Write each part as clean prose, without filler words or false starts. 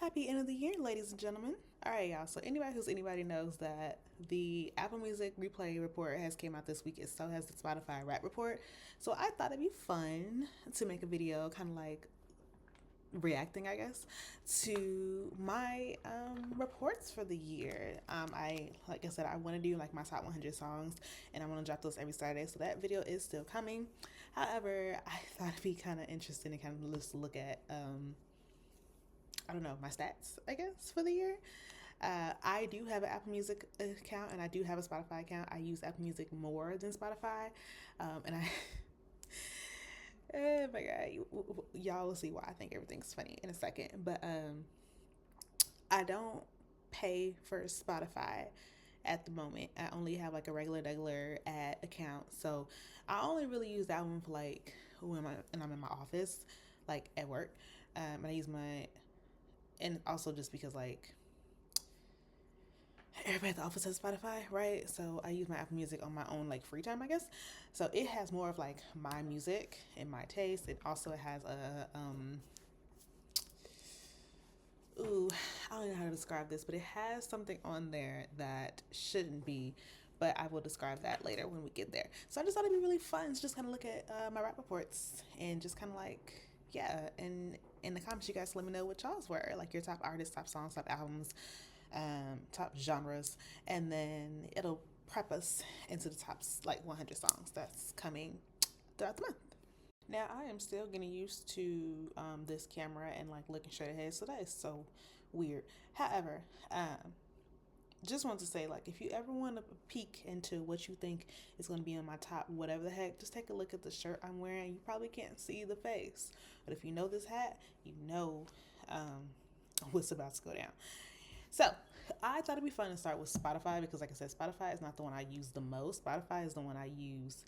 Happy end of the year, ladies and gentlemen. All right, y'all. So anybody knows that the Apple Music replay report has came out this week. It so has the Spotify rap report. So I thought it'd be fun to make a video, kind of like reacting, I guess, to my reports for the year. Like I said, I want to do like my top 100 songs, and I want to drop those every Saturday. So that video is still coming. However, I thought it'd be kind of interesting to kind of just look at I don't know, my stats, I guess, for the year. I do have an Apple Music account and I do have a Spotify account. I use Apple Music more than Spotify. And I, oh my God, y'all will see why I think everything's funny in a second. But I don't pay for Spotify at the moment. I only have like a regular ad account. So I only really use that one for like when I'm in my office, like at work. And I use my, and also just because like everybody at the office has Spotify, right? So I use my Apple Music on my own like free time, I guess. So it has more of like my music and my taste. It also has a I don't know how to describe this, but it has something on there that shouldn't be. But I will describe that later when we get there. So I just thought it'd be really fun to just kind of look at my rap reports and just kind of like, yeah. And in the comments, you guys let me know what y'all's were, like your top artists, top songs, top albums, top genres, and then it'll prep us into the top like 100 songs that's coming throughout the month. Now I am still getting used to this camera and like looking straight ahead, so that is so weird. However, just want to say, like, if you ever want to peek into what you think is going to be on my top whatever the heck, just take a look at the shirt I'm wearing. You probably can't see the face, but if you know this hat, you know what's about to go down. So I thought it'd be fun to start with Spotify because, like I said, Spotify is not the one I use the most. Spotify is the one I use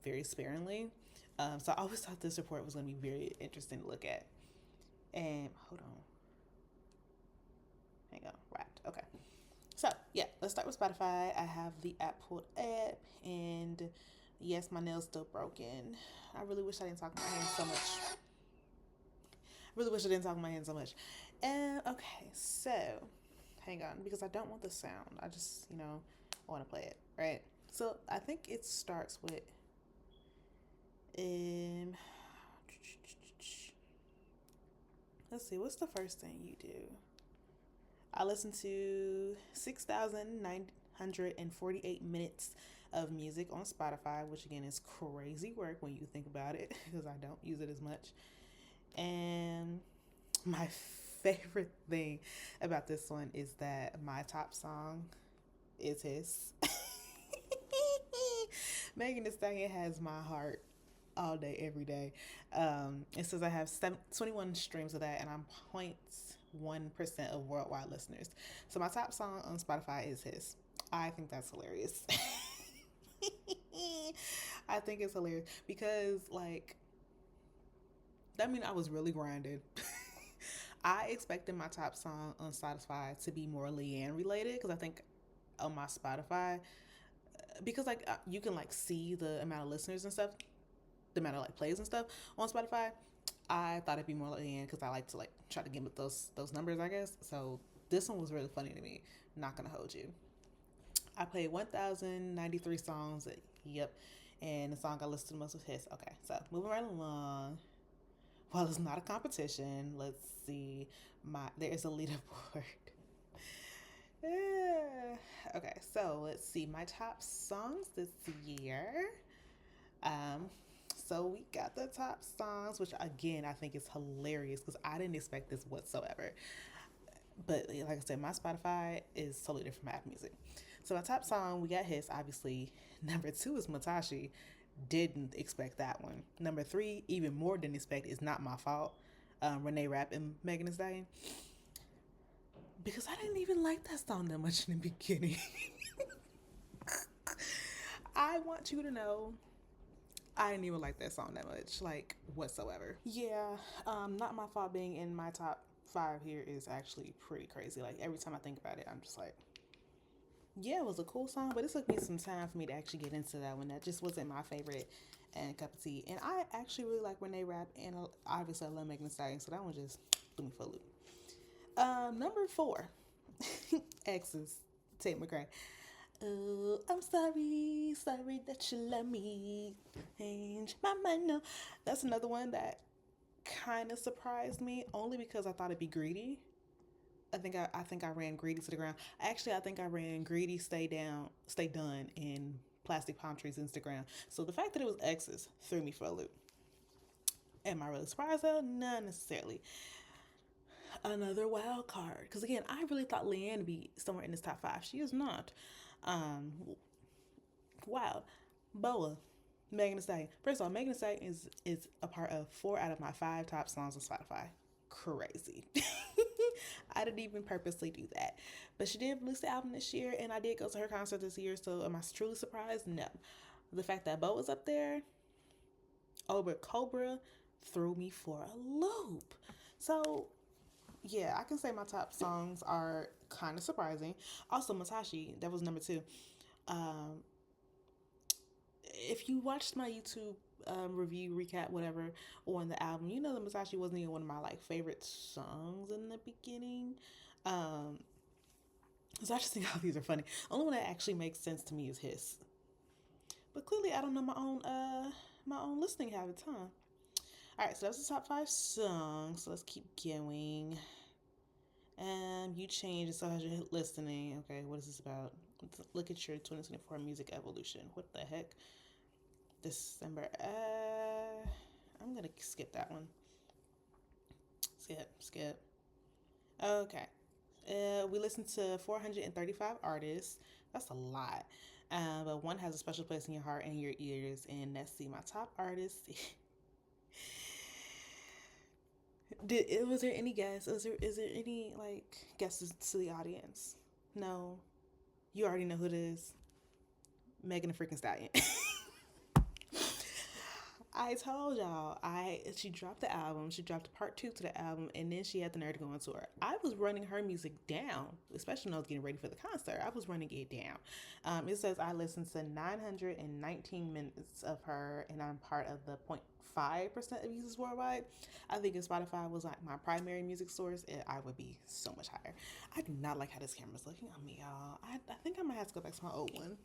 very sparingly. So I always thought this report was going to be very interesting to look at. And hold on, hang on, wrapped. Okay. So yeah, let's start with Spotify. I have the app pulled up, and yes, my nail's still broken. I really wish I didn't talk my hands so much. I really wish I didn't talk my hands so much. And okay, so hang on because I don't want the sound. I just I want to play it right. So I think it starts with um. Let's see, what's the first thing you do? I listened to 6,948 minutes of music on Spotify, which again is crazy work when you think about it because I don't use it as much. And my favorite thing about this one is that my top song is his. Megan Thee Stallion has my heart all day, every day. It says I have 21 streams of that, and I'm 0.1% of worldwide listeners. So my top song on Spotify is his. I think that's hilarious. I think it's hilarious because, like, that means I was really grinded. I expected my top song on Spotify to be more Leanne related because I think on my Spotify, because like you can like see the amount of listeners and stuff, the amount of like plays and stuff on Spotify. I thought it'd be more Leanne because I like to like try to gimmick those numbers, I guess. So this one was really funny to me. Not gonna hold you. I played 1,093 songs. Yep. And the song I listened to the most was his. Okay, so moving right along. Well, it's not a competition. Let's see. There is a leaderboard. Okay, so let's see my top songs this year. Um, so we got the top songs, which again I think is hilarious because I didn't expect this whatsoever. But like I said, my Spotify is totally different from Apple Music. So my top song, we got his obviously. Number two is Matashi. Didn't expect that one. Number three, even more didn't expect, is Not My Fault. Renee Rapp and Megan Thee Stallion. Because I didn't even like that song that much in the beginning. I want you to know I didn't even like that song that much, like whatsoever. Yeah, Not My Fault being in my top five here is actually pretty crazy. Like every time I think about it, I'm just like, yeah, it was a cool song, but it took me some time for me to actually get into that one. That just wasn't my favorite and cup of tea. And I actually really like Renee Rapp, and obviously I love Megan Thee Stallion, so that one just threw me for a loop. Number 4, X's, Tate McRae. Oh, I'm sorry, sorry that you love me. Change my mind. No, that's another one that kind of surprised me, only because I thought it'd be Greedy. I think I ran Greedy to the ground. Actually, I think I ran Greedy, Stay Down, Stay Done, in Plastic Palm Trees Instagram. So the fact that it was X's threw me for a loop. Am I really surprised though? Not necessarily. Another wild card, because again, I really thought Leanne would be somewhere in this top 5. She is not. Um, Wild. Boa. Megan Thee Stallion. First of all, Megan Thee Stallion is a part of 4 out of my 5 top songs on Spotify. Crazy. I didn't even purposely do that. But she did release the album this year, and I did go to her concert this year, so am I truly surprised? No. The fact that Bo was up there over Cobra threw me for a loop. So, yeah, I can say my top songs are kind of surprising. Also, Matashi, that was number 2. Um, if you watched my YouTube review, recap, whatever, on the album, you know that Masashi wasn't even one of my like favorite songs in the beginning. Um, so I just think all these are funny. The only one that actually makes sense to me is his. But clearly, I don't know my own listening habits, huh? All right, so that's the top 5 songs. So let's keep going. You change so as you're listening. Okay, what is this about? Let's look at your 2024 music evolution. What the heck? December. I'm gonna skip that one. Skip. Okay. We listened to 435 artists. That's a lot. But one has a special place in your heart and your ears. And let's see, my top artists. Was there any guess? Is there any like guesses to the audience? No. You already know who it is. Megan the freaking Stallion. I told y'all, she dropped the album, she dropped part 2 to the album, and then she had the nerve to go on tour. I was running her music down, especially when I was getting ready for the concert. I was running it down. It says I listened to 919 minutes of her, and I'm part of the 0.5% of users worldwide. I think if Spotify was like my primary music source, I would be so much higher. I do not like how this camera's looking on me, y'all. I think I might have to go back to my old one.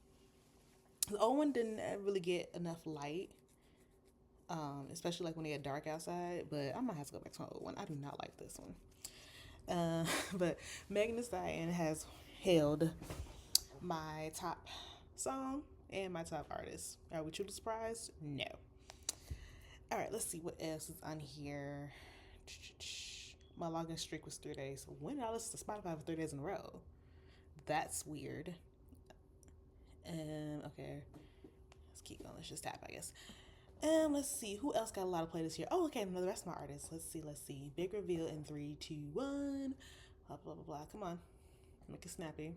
The old one didn't really get enough light. Especially like when it get dark outside, but I might have to go back to my old one. I do not like this one. But Megan Thee Stallion has held my top song and my top artist. Are we truly surprised? No. All right, let's see what else is on here. My login streak was 3 days. When did I listen to Spotify for 3 days in a row? That's weird. Okay, let's keep going. Let's just tap, I guess. Let's see who else got a lot of play this year. Oh, okay, the rest of my artists. Let's see. Big reveal in 3, 2, 1. Blah blah blah blah. Come on, make it snappy.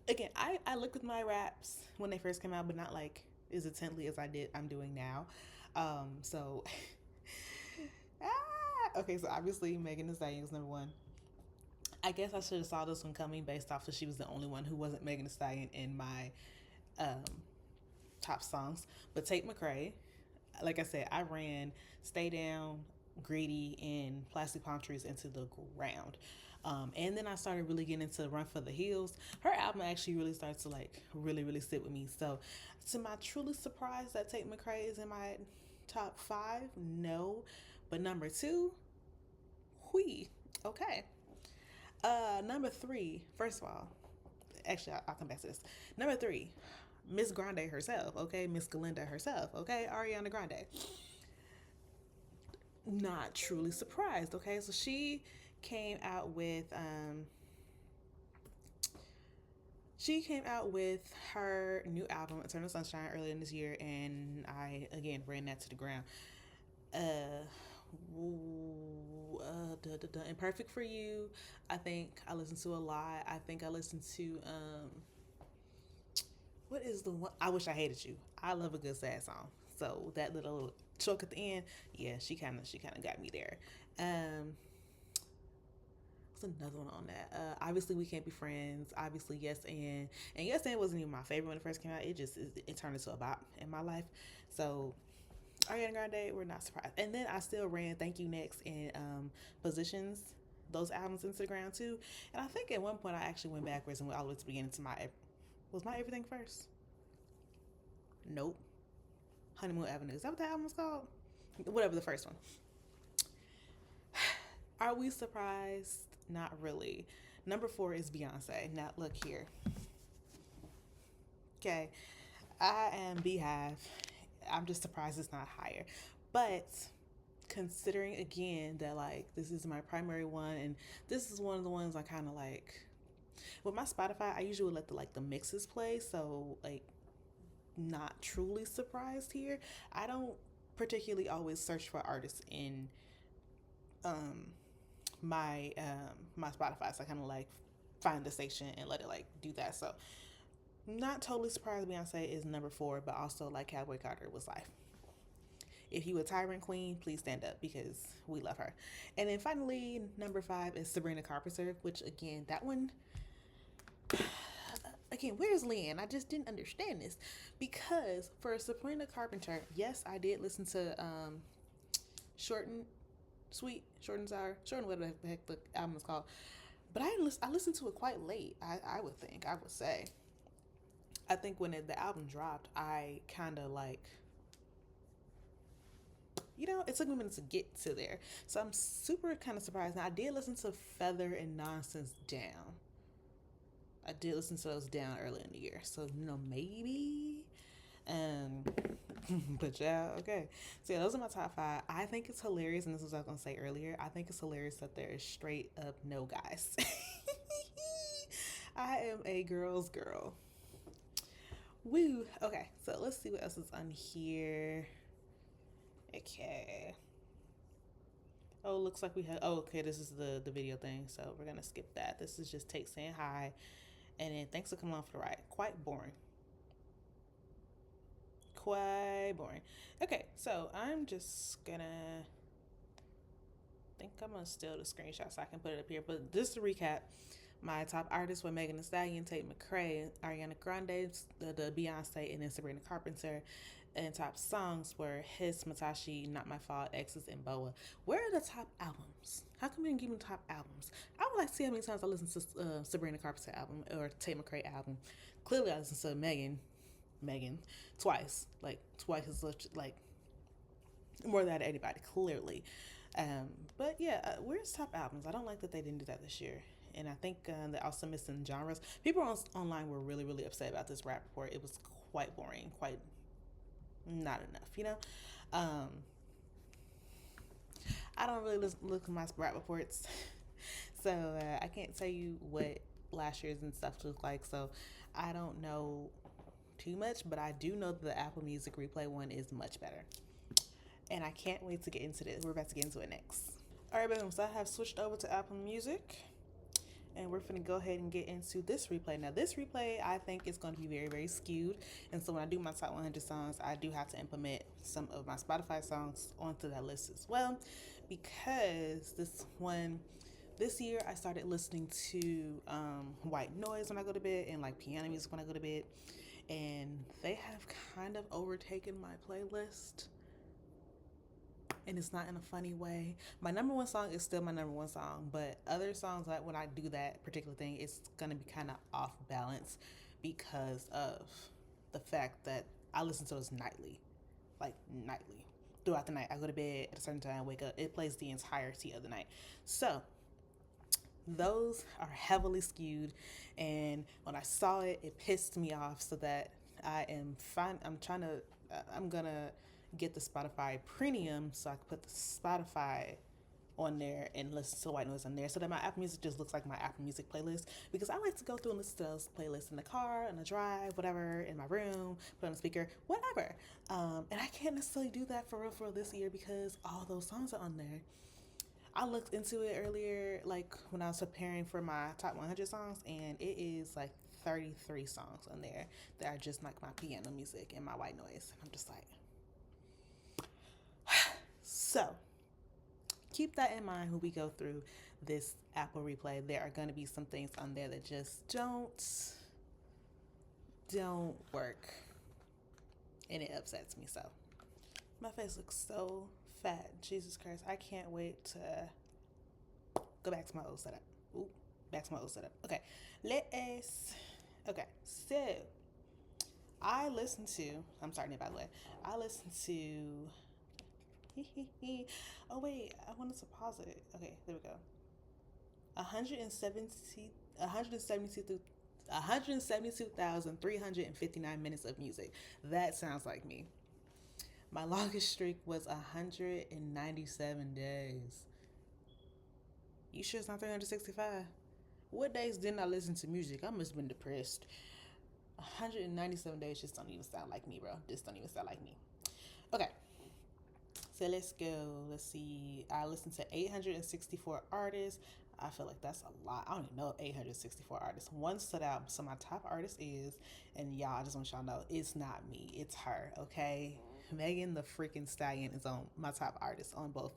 Again, I looked at my raps when they first came out, but not like as intently as I'm doing now. So okay, so obviously Megan Thee Stallion was number 1. I guess I should have saw this one coming based off that she was the only one who wasn't Megan Thee Stallion in my um, top songs. But Tate McRae, like I said, I ran Stay Down, Greedy, and Plastic Palm Trees into the ground. And then I started really getting into Run for the Hills. Her album actually really started to like really sit with me. So to my truly surprise that Tate McRae is in my top 5, no. But number 2, hui. Okay. Number 3, first of all, actually, I'll come back to this. Number 3, Miss Grande herself, okay? Miss Galinda herself, okay? Ariana Grande. Not truly surprised, okay? So she came out with, her new album, Eternal Sunshine, earlier in this year, and I, again, ran that to the ground. Imperfect for You, I think I listened to a lot. I think I listened to what is the one? I Wish I Hated You. I love a good sad song. So that little choke at the end, yeah, she kind of got me there. What's another one on that? Obviously We Can't Be Friends. Obviously Yes and Yes and wasn't even my favorite when it first came out. It turned into a bop in my life. So Ariana Grande, we're not surprised. And then I still ran Thank You Next and Positions, those albums Instagram too. And I think at one point I actually went backwards and went all the way to the beginning to was my Everything First? Nope. Honeymoon Avenue. Is that what the album was called? Whatever the first one. Are we surprised? Not really. Number 4 is Beyonce. Now look here. Okay, I am Beehive. I'm just surprised it's not higher. But considering again that like this is my primary one and this is one of the ones I kind of like with my Spotify, I usually let the mixes play, so like not truly surprised here. I don't particularly always search for artists in um my Spotify, so I kind of like find the station and let it like do that. So not totally surprised Beyonce is number 4, but also like Cowboy Carter was life. If you a tyrant queen, please stand up because we love her. And then finally, number 5 is Sabrina Carpenter, which again, that one, again, where's Leanne? I just didn't understand this because for Sabrina Carpenter, yes, I did listen to Short and Sweet, Short and Sour, Short and whatever the heck the album is called. But I listened to it quite late. I would think, I would say. I think when the album dropped, I kind of like, it took me a minute to get to there. So I'm super kind of surprised. Now, I did listen to Feather and Nonsense down. I did listen to those down early in the year. So, maybe. But yeah, okay. So yeah, those are my top 5. I think it's hilarious, and this was what I was going to say earlier. I think it's hilarious that there is straight up no guys. I am a girl's girl. Woo. Okay, so let's see what else is on here. Okay. Oh, looks like we have. Oh, okay. This is the video thing, so we're gonna skip that. This is just Tate saying hi, and then thanks for coming along for the ride. Quite boring. Quite boring. Okay, so I'm just gonna. I think I'm gonna steal the screenshot so I can put it up here. But just to recap, my top artists were Megan Thee Stallion, Tate McRae, Ariana Grande, the Beyonce, and then Sabrina Carpenter. And top songs were Hiss, Matashi, Not My Fault, Exes, and Boa. Where are the top albums? How come we didn't give them top albums? I would like to see how many times I listened to Sabrina Carpenter album or Tate McRae album. Clearly, I listened to Megan, twice. Like twice as much, like more than anybody. Clearly, but yeah, where's top albums? I don't like that they didn't do that this year. And I think they're also missing genres. People online were really, really upset about this rap report. It was quite boring, quite not enough, I don't really look at my rap reports, so I can't tell you what last year's and stuff look like, so I don't know too much, but I do know that the Apple Music Replay one is much better, and I can't wait to get into this. We're about to get into it next. All right, boom, so I have switched over to Apple Music, and we're going to go ahead and get into this replay. Now, this replay, I think, is going to be very, very skewed. And so when I do my top 100 songs, I do have to implement some of my Spotify songs onto that list as well. Because this year, I started listening to white noise when I go to bed and like piano music when I go to bed. And they have kind of overtaken my playlist. And it's not in a funny way. My number 1 song is still my number 1 song, but other songs, like when I do that particular thing, it's gonna be kind of off balance because of the fact that I listen to those nightly throughout the night. I go to bed at a certain time, wake up, it plays the entirety of the night. So those are heavily skewed, and when I saw it, it pissed me off. So that I am fine. I'm gonna get the Spotify Premium so I can put the Spotify on there and listen to white noise on there, so that my Apple Music just looks like my Apple Music playlist, because I like to go through and listen to those playlists in the car, on the drive, whatever, in my room, put on the speaker, whatever. And I can't necessarily do that for real this year because all those songs are on there. I looked into it earlier, like when I was preparing for my top 100 songs, and it is like 33 songs on there that are just like my piano music and my white noise. I'm just like, so keep that in mind when we go through this Apple replay. There are going to be some things on there that just don't work, and it upsets me. So My face looks so fat. Jesus Christ. I can't wait to go back to my old setup. Ooh, back to my old setup. Okay. Let's. Okay. So, I'm starting it by the way. I listened to. Oh, wait. I wanted to pause it. Okay. There we go. 170, 172, 172,359 minutes of music. That sounds like me. My longest streak was 197 days. You sure it's not 365? What days didn't I listen to music? I must have been depressed. 197 days just don't even sound like me, bro. Just don't even sound like me. Okay. So let's go. Let's see. I listened to 864 artists. I feel like that's a lot. I don't even know 864 artists. One stood out. So my top artist is, and y'all, I just want y'all to know, it's not me. It's her, okay? Megan the freaking Stallion is on my top artist on both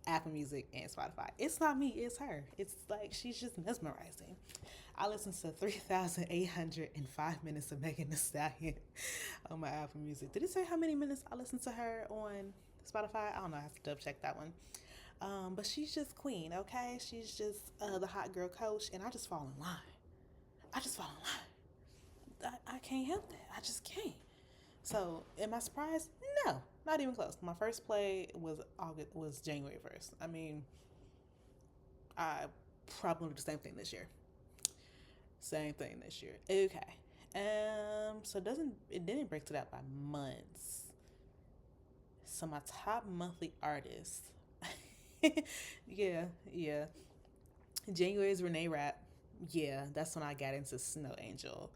Apple Music and Spotify. It's not me, it's her. It's like she's just mesmerizing. I listened to 3,805 minutes of Megan Thee Stallion on my Apple Music. Did it say how many minutes I listened to her on Spotify? I don't know. I have to double check that one. But she's just queen, okay? She's just the hot girl coach, and I just fall in line. I just fall in line. I can't help that. I just can't. So, am I surprised? No, not even close. My first play was January 1st. I mean, I probably do the same thing this year. Same thing this year. Okay. So it didn't break it out by months. So my top monthly artists. yeah. January is Renee Rapp. Yeah, that's when I got into Snow Angel.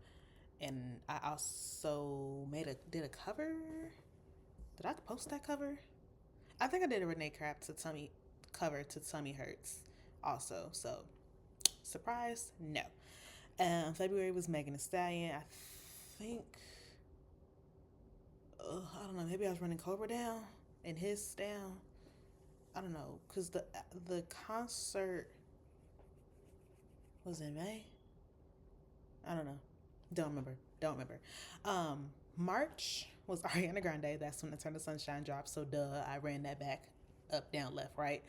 And I also did a cover. Did I post that cover? I think I did a Renee Rapp cover to Tummy Hurts also. So surprise? No. February was Megan Thee Stallion. I think I don't know. Maybe I was running Cobra down and his down. I don't know, cause the concert was in May. I don't know. Don't remember. March was Ariana Grande. That's when Eternal Sunshine dropped. So duh, I ran that back, up, down, left, right.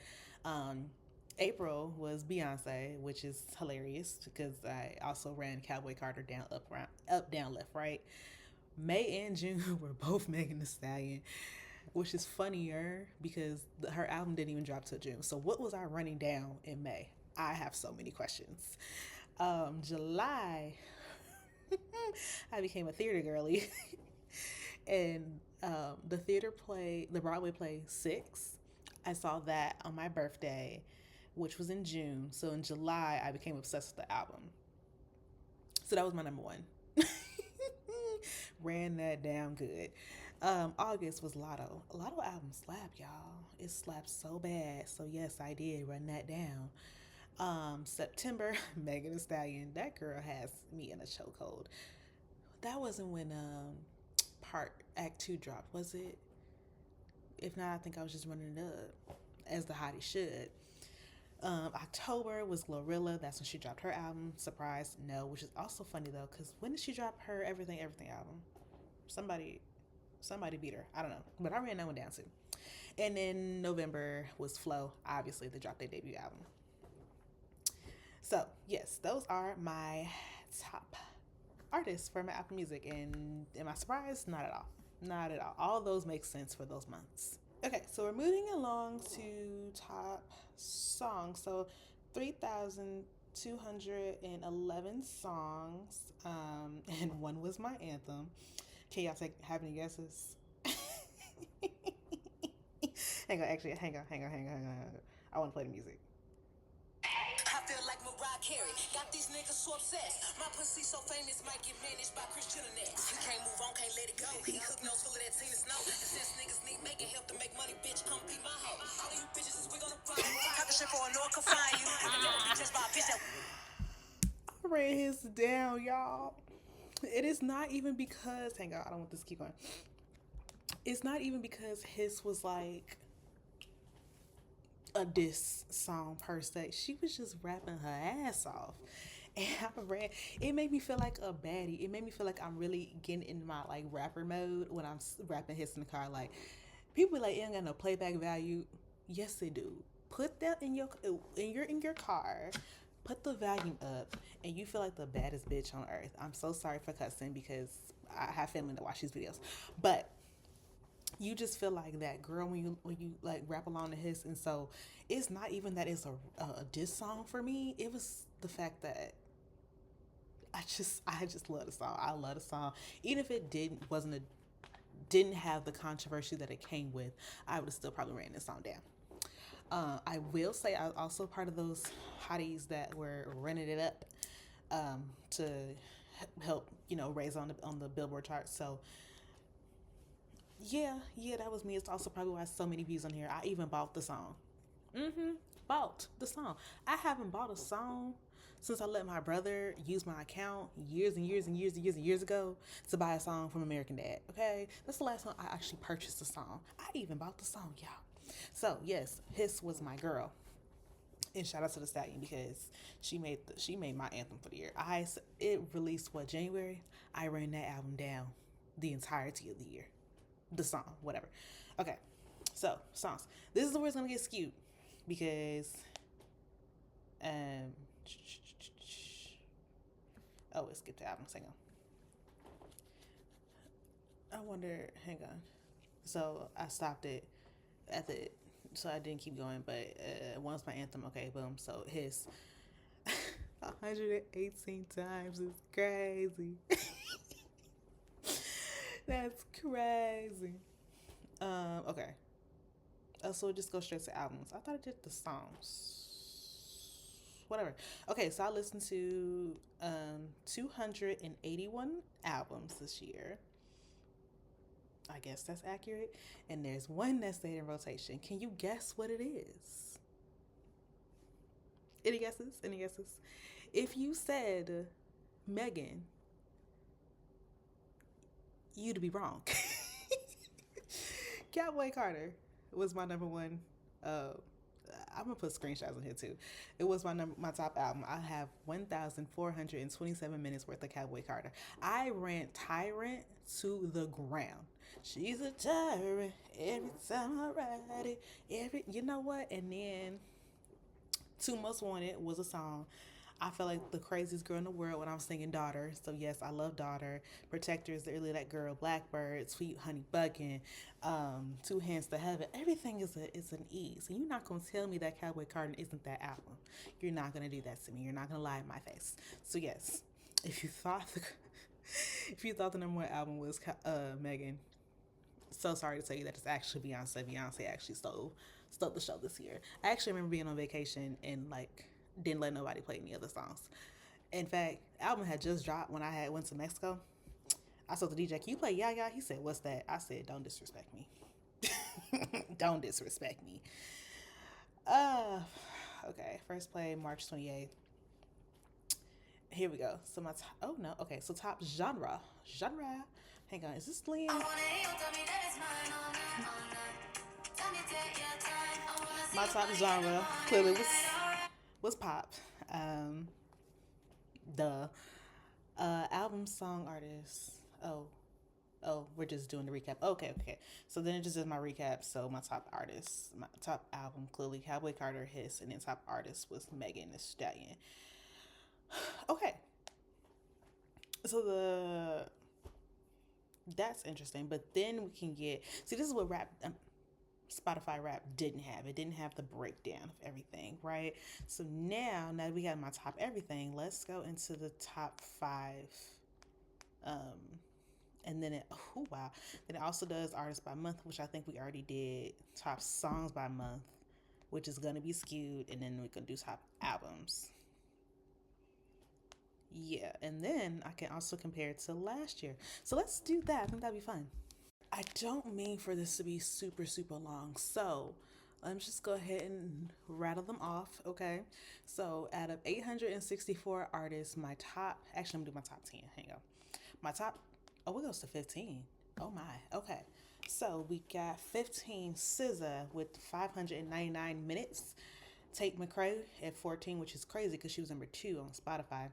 April was Beyonce, which is hilarious because I also ran Cowboy Carter down, up, down, left, right. May and June were both Megan Thee Stallion, which is funnier because her album didn't even drop till June. So what was I running down in May? I have so many questions. July, I became a theater girly, and the Broadway play Six. I saw that on my birthday, which was in June. So in July, I became obsessed with the album. So that was my number one. Ran that down good. August was Lotto. Lotto album slapped, y'all. It slapped so bad. So yes, I did run that down. September, Megan Thee Stallion. That girl has me in a chokehold. That wasn't when part Act 2 dropped, was it? If not, I think I was just running it up as the hottie should. October was Glorilla. That's when she dropped her album. Surprise, no, which is also funny though, because when did she drop her Everything album? Somebody beat her. I don't know, but I ran that one down too. And then November was Flow. Obviously, they dropped their debut album. So yes, those are my top artists for my Apple Music. And am I surprised? Not at all. Not at all. All those make sense for those months. Okay, so we're moving along to top songs. So 3,211 songs, and one was my anthem. Can y'all have any guesses? Hang on. I want to play the music. I feel like Mariah Carey. Got these niggas so obsessed. My pussy so famous, might get managed by Chris Jenner next. He can't move on, can't let it go. He hook nose full of that Tina Snow. And since niggas need making help to make money, bitch, come be my hoe. All of you bitches is we gonna run. Talk the shit for a North can find you. I can never be touched by a bitch that. I ran his down, y'all. It is not even because. Hang on, I don't want this to keep going. It's not even because his was like a diss song per se. She was just rapping her ass off. And it made me feel like a baddie. It made me feel like I'm really getting in my like rapper mode when I'm rapping hits in the car. Like, People be like, it ain't got no playback value. Yes, they do. Put that in your car. Put the volume up, and you feel like the baddest bitch on earth. I'm so sorry for cussing because I have family that watch these videos, but you just feel like that girl when you like rap along to his. And so it's not even that it's a diss song for me. It was the fact that I just love the song. I love the song, even if it didn't have the controversy that it came with. I would have still probably ran this song down. I will say I was also part of those hotties that were running it up to help raise on the Billboard charts. So yeah, that was me. It's also probably why so many views on here. I even bought the song. Bought the song. I haven't bought a song since I let my brother use my account years and years and years and years and years ago to buy a song from American Dad. Okay, that's the last time I actually purchased a song. I even bought the song, y'all. So yes, Hiss was my girl, and shout out to the Stallion because she made my anthem for the year. It released what, January. I ran that album down the entirety of the year. The song, whatever. Okay, so songs. This is where it's gonna get skewed because um oh, it skipped the album. Hang on. I wonder. Hang on. So I stopped it at the. So I didn't keep going, but once my anthem, okay, boom. So his 118 times is crazy. That's crazy. Okay. So we'll just go straight to albums. I thought I did the songs. Whatever. Okay, so I listened to 281 albums this year. I guess that's accurate. And there's one that stayed in rotation. Can you guess what it is? Any guesses? Any guesses? If you said Megan, you'd be wrong. Cowboy Carter was my number one. I'm gonna put screenshots in here too. It was my top album. I have 1,427 minutes worth of Cowboy Carter. I ran Tyrant to the ground. She's a tyrant every time I ride it. You know what? And then Two Most Wanted was a song. I feel like the craziest girl in the world when I'm singing Daughter. So yes, I love Daughter. Protector is really that girl. Blackbird, Sweet Honey Buckin', Two Hands to Heaven. Everything is an E. So you're not gonna tell me that Cowboy Carter isn't that album. You're not gonna do that to me. You're not gonna lie in my face. So yes, if you thought the number one album was Megan, so sorry to tell you that it's actually Beyonce. Beyonce actually stole the show this year. I actually remember being on vacation and like didn't let nobody play any other songs. In fact, the album had just dropped when I had went to Mexico. I told the DJ, "Can you play Ya Ya?" He said, "What's that?" I said, "Don't disrespect me." Don't disrespect me. Okay. First play March 28th. Here we go. So oh no. Okay. So top genre. Hang on. Is this Liam? My top genre clearly was pop. The album, song, artist. Oh, we're just doing the recap. Okay. So then it just is my recap. So my top artist, my top album, clearly Cowboy Carter, Hiss, and then top artist was Megan Thee Stallion. Okay. So that's interesting. But then we can this is what Spotify rap didn't have. It didn't have the breakdown of everything, right? So now that we got my top everything, let's go into the top 5. And then then it also does artists by month, which I think we already did. Top songs by month, which is gonna be skewed, and then we can do top albums. Yeah, and then I can also compare it to last year. So let's do that. I think that'd be fun. I don't mean for this to be super, super long. So let's just go ahead and rattle them off, okay? So out of 864 artists, actually, I'm going to do my top 10. Hang on. My top, it goes to 15. Oh my, okay. So we got 15 SZA with 599 minutes. Tate McRae at 14, which is crazy because she was number 2 on Spotify.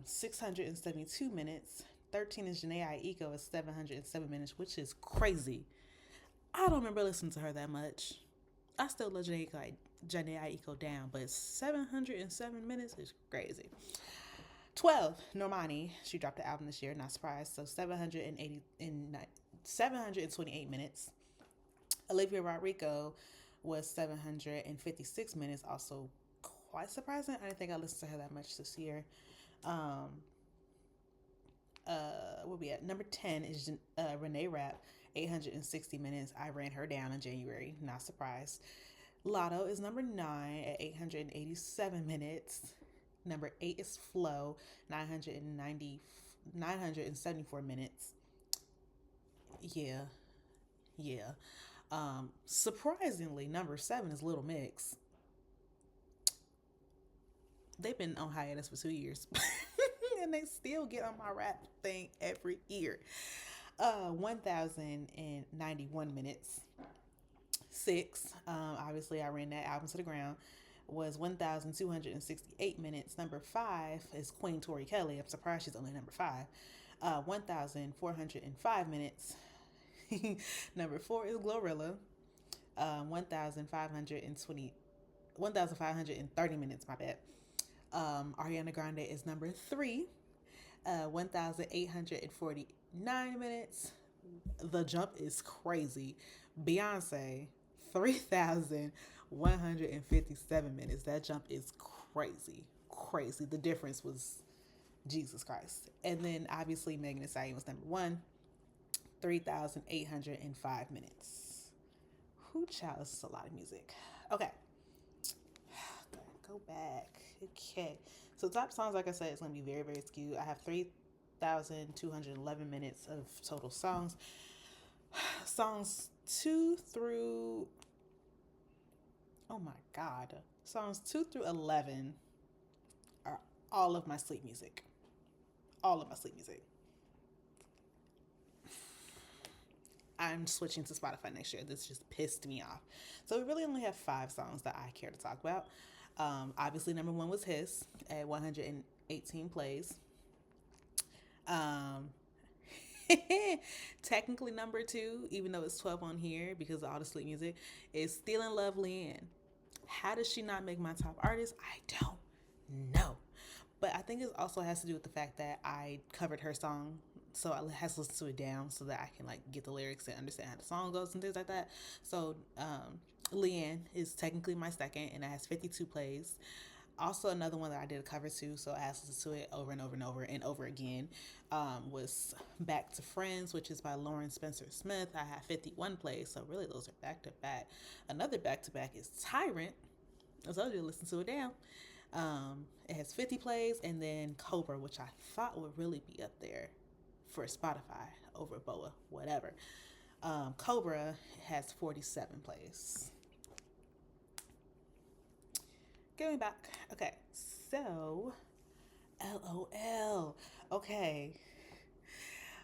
672 minutes. 13 is Jhené Aiko at 707 minutes, which is crazy. I don't remember listening to her that much. I still love Janae Aiko down, but 707 minutes is crazy. 12, Normani. She dropped the album this year, not surprised. So 728 minutes. Olivia Rodrigo was 756 minutes, also quite surprising. I didn't think I listened to her that much this year. Um, what we at? Number 10 is Renee Rapp, 860 minutes. I ran her down in January, not surprised. Lotto is number 9 at 887 minutes. Number 8 is Flo, 974 minutes. Yeah, yeah. Surprisingly, number 7 is Little Mix. They've been on hiatus for 2 years. And they still get on my rap thing every year. 1,091 minutes. 6, obviously I ran that album to the ground, was 1,268 minutes. Number 5 is Queen Tori Kelly. I'm surprised she's only number 5. 1,405 minutes. Number 4 is Glorilla. 1,530 minutes, my bad. Ariana Grande is number 3, 1,849 minutes. The jump is crazy. Beyonce, 3,157 minutes. That jump is crazy. Crazy. The difference was Jesus Christ. And then obviously Megan Thee Stallion was number 1, 3,805 minutes. Who child? This is a lot of music. Okay. Go back. Okay. So top songs, like I said, it's going to be very, very skewed. I have 3,211 minutes of total songs. Songs 2 through, oh my God. Songs 2 through 11 are all of my sleep music. All of my sleep music. I'm switching to Spotify next year. This just pissed me off. So we really only have 5 songs that I care to talk about. Obviously, number 1 was Hiss at 118 plays. Technically, number 2, even though it's 12 on here because of all the sleep music, is Stealing Love Leanne. How does she not make my top artist? I don't know. But I think it also has to do with the fact that I covered her song, so I have to listen to it down so that I can like get the lyrics and understand how the song goes and things like that. So Leanne is technically my second, and it has 52 plays. Also, another one that I did a cover to, so I have to listen to it over and over and over and over again, was Back to Friends, which is by Lauren Spencer Smith. I have 51 plays, so really those are back to back. Another back to back is Tyrant. I told you to listen to it down. It has 50 plays, and then Cobra, which I thought would really be up there for Spotify over Boa, whatever. Cobra has 47 plays. Going back. Okay, so LOL. Okay.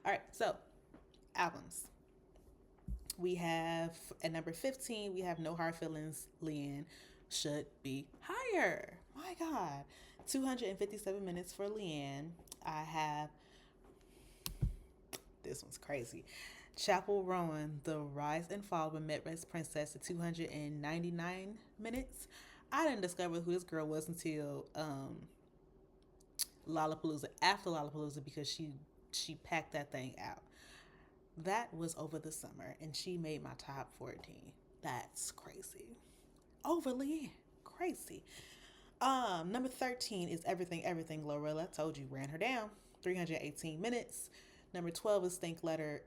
All right, so albums. We have at number 15, we have No Hard Feelings, Leanne. Should be higher. My God. 257 minutes for Leanne. I have, this one's crazy, Chapel Rowan, The Rise and Fall of a Midwest Princess at 299 minutes. I didn't discover who this girl was until Lollapalooza, after Lollapalooza, because she packed that thing out. That was over the summer, and she made my top 14. That's crazy. Overly crazy. Number 13 is Everything Everything Glorilla. Told you, ran her down. 318 minutes. Number 12 is Think Later,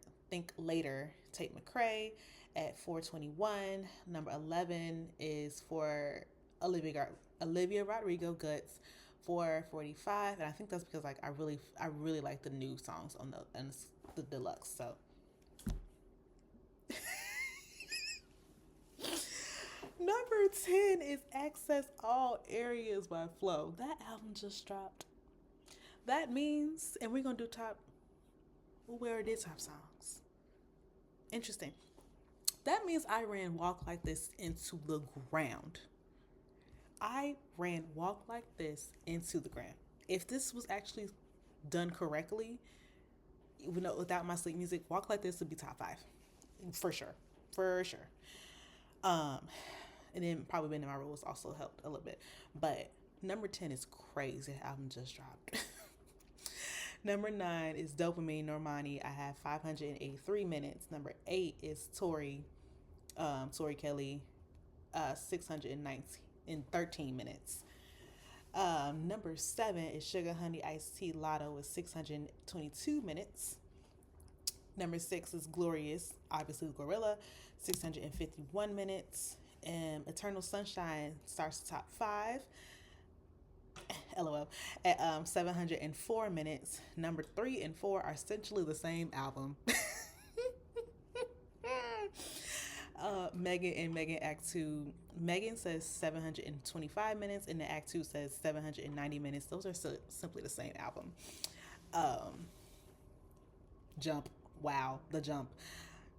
Tate McRae at 421. Number 11 is for Olivia Rodrigo, Guts, 445. And I think that's because like I really like the new songs on the deluxe. So number 10 is Access All Areas by Flo. That album just dropped. That means, and we're gonna do top. Where are their top songs? Interesting. That means I ran Walk Like This into the ground. I ran Walk Like This into the ground. If this was actually done correctly, without my sleep music, Walk Like This would be top 5. For sure. for sure. Um, and then probably Bending My Rules also helped a little bit. But number 10 is crazy. The album just dropped. Number 9 is Dopamine Normani. I have 583 minutes. Number 8 is Tori Kelly, 613 minutes. Number 7 is Sugar Honey Iced Tea Lotto with 622 minutes. Number 6 is Glorious, obviously Gorilla, 651 minutes. And Eternal Sunshine starts the top 5. LOL, at 704 minutes. Number 3 and 4 are essentially the same album. Megan and Megan Act 2. Megan says 725 minutes, and the Act 2 says 790 minutes. Those are simply the same album. Jump. Wow, the jump.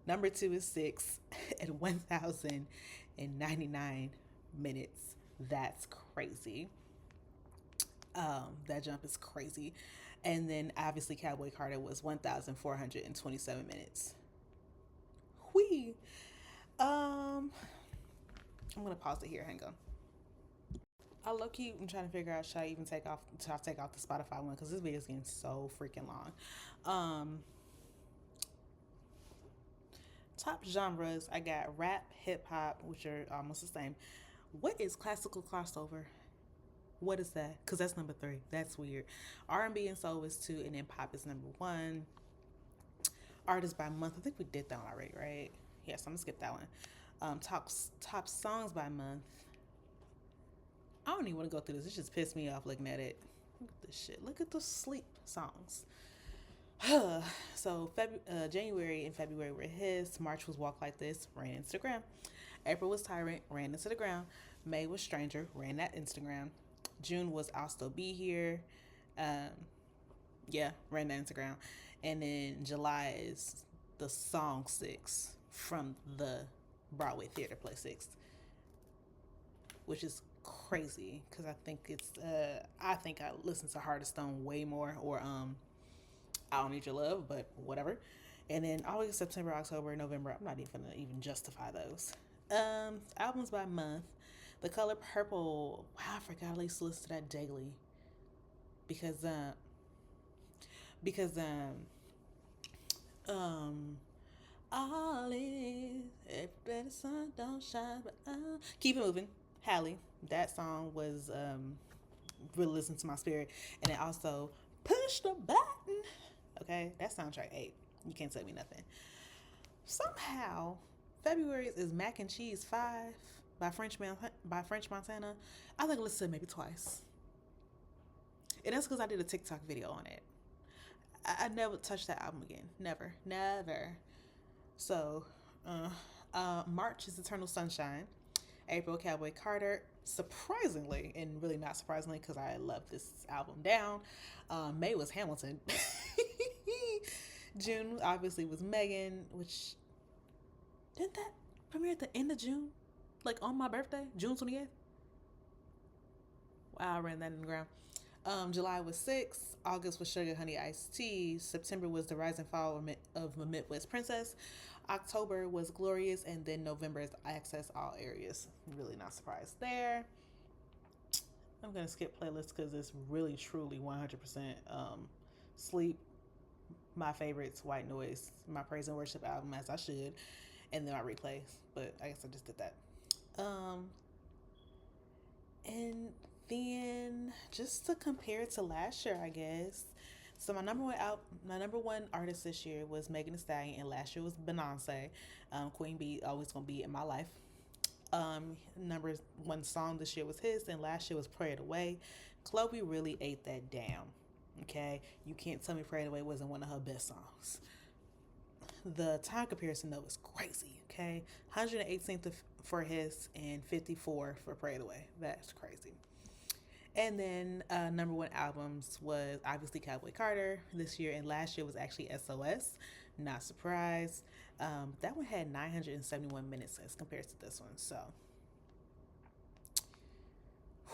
Number 2 is 6 at 1,099 minutes. That's crazy. That jump is crazy. And then obviously Cowboy Carter was 1,427 minutes. Whee! I'm gonna pause it here. Hang on. I low key I'm trying to figure out should I even take off the Spotify one because this video is getting so freaking long. Top genres, I got rap, hip hop, which are almost the same. What is classical crossover? What is that? Because that's number 3. That's weird. R&B and soul is 2, and then pop is number 1. Artists by month, I think we did that one already, right? Yes, I'm gonna skip that one. Top songs by month. I don't even want to go through this. It just pissed me off looking at it. Look at this shit. Look at the sleep songs. So January and February were his. March was Walk Like This, ran Instagram. April was Tyrant, ran into the ground. May was Stranger, ran that Instagram. June was I'll Still Be Here. Ran that Instagram. And then July is the song 6 from the Broadway Theater play 6, which is crazy because I think I listen to Heart of Stone way more, or I Don't Need Your Love, but whatever. And then August, September, October, November, I'm not even gonna even justify those. Albums by month. The Color Purple. Wow, I forgot I used to listen to that daily. Because all is if the sun don't shine, but keep it moving. Hallie. That song was really listening to my spirit. And then also Push the Button. Okay, that soundtrack 8. You can't tell me nothing. Somehow, February is Mac and Cheese 5 by French Montana. I think I listened to it maybe twice. And that's because I did a TikTok video on it. I never touched that album again. Never. So, March is Eternal Sunshine. April, Cowboy Carter. Surprisingly, and really not surprisingly because I love this album down. May was Hamilton. June obviously was Megan, which didn't that premiere at the end of June? Like on my birthday, June 28th? Wow, I ran that in the ground. July was 6. August was Sugar Honey Iced Tea. September was The Rise and Fall of the Midwest Princess. October was Glorious, and then November is Access All Areas. Really not surprised there. I'm gonna skip playlists because it's really truly 100% sleep. My favorites, White Noise, my praise and worship album, as I should, and then my replays. But I guess I just did that. And then just to compare it to last year, I guess. So my number one artist this year was Megan Thee Stallion, and last year was Beyonce. Queen Bee always gonna be in my life. Number 1 song this year was his, and last year was Pray It Away. Chloe really ate that down. Okay, you can't tell me Pray It Away wasn't one of her best songs. The time comparison though is crazy. Okay, 118th for his and 54 for Pray It Away. That's crazy. And then number 1 albums was obviously Cowboy Carter this year, and last year was actually SOS. Not surprised. That one had 971 minutes as compared to this one. So,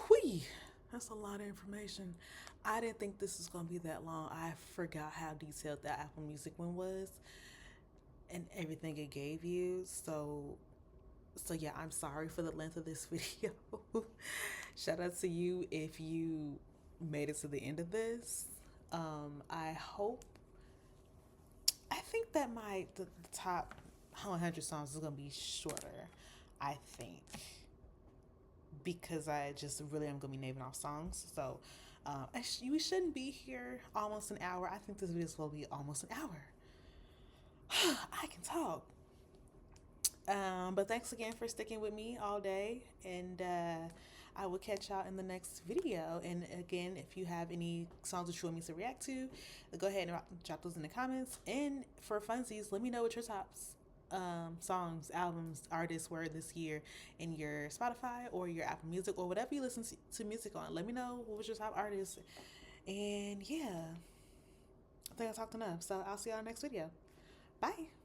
whee, that's a lot of information. I didn't think this was going to be that long. I forgot how detailed that Apple Music one was. and everything it gave you. So yeah, I'm sorry for the length of this video. Shout out to you if you made it to the end of this. I hope, I think that the top 100 songs is gonna be shorter. I think, because I just really am gonna be naming off songs. So we shouldn't be here almost an hour. I think this video will be almost an hour. I can talk. But thanks again for sticking with me all day, and I will catch y'all in the next video. And again, if you have any songs that you want me to react to, go ahead and drop those in the comments. And for funsies, let me know what your tops songs, albums, artists were this year in your Spotify or your Apple Music or whatever you listen to music on. Let me know what was your top artist. And yeah, I think I talked enough. So I'll see y'all next video. Bye.